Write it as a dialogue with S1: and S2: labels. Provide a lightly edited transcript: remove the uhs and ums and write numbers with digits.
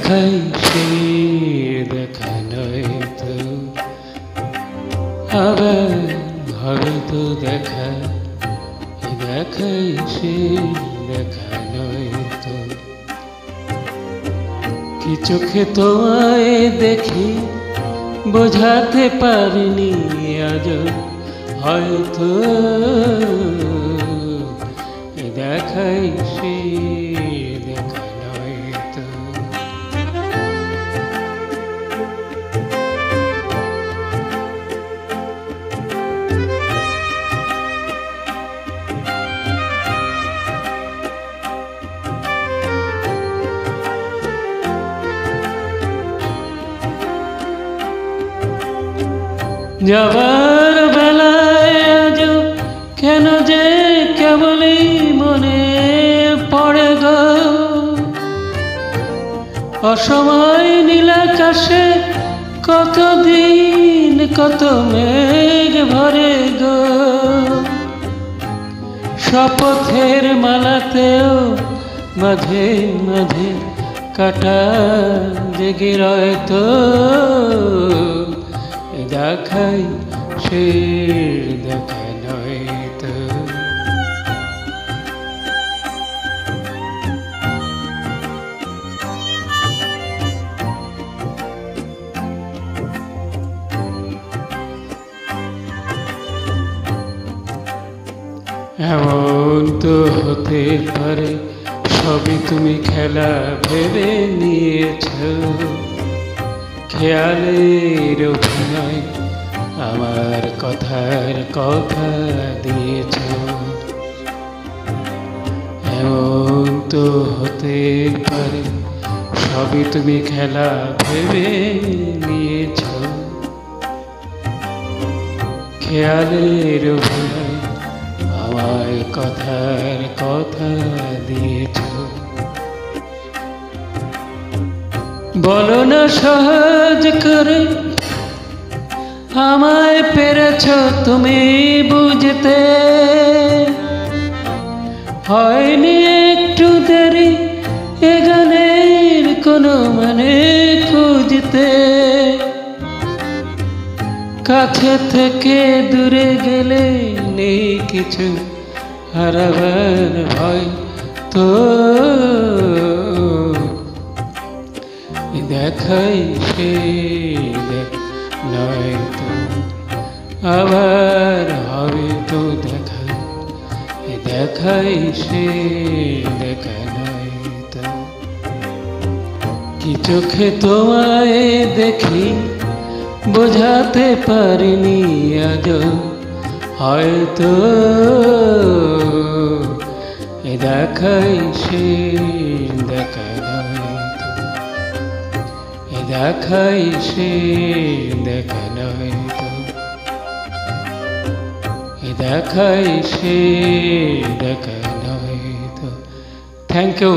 S1: দেখাই সে দেখা নয় তো, আবার হবে তো দেখা, দেখাই সে দেখা নয় তো। কি চোখে তোমায় দেখি বোঝাতে পারিনি আজ, হয়তো দেখাই সে দেখা নয় তো। যাবার বেলায় আজ কেন যে কেবলই মনে পড়ে গো, অসময় নীলাকাশে কতদিন কত মেঘ ভরে গো। শপথের মালাতেও মাঝে মাঝে কাটা জেগে রয় তো, দেখাই সে দেখা নয় তো। এমন তো হতে পারে সবই তুমি খেলা ভেবে নিয়েছ, খেয়ালের অভিনয় আমার কথার কথা দিয়েছ। এমন তো হতে পারে সবই তুমি খেলা ভেবে নিয়েছ, খেয়ালের অভিনয় আমার কথার কথা দিয়েছ। বলো না সহজ করে আমায় পেরেছ তুমি বুঝতে, হয়নি একটু দেরি এ গানের কোনো মানে খুঁজতে। কাছে থেকে দূরে গেলে নেই কিছু হারাবার ভয় তো, দেখাই সে নয় তো, আবার হবে তো দেখা, দেখাই সে দেখা নয় তো। কি চোখে তোমায় দেখি বোঝাতে পারিনি আজ, হয়তো দেখাই সে দেখা নয় তো, দেখাই সে দেখা নয় তো, দেখাই সে দেখা নয় তো। Thank you.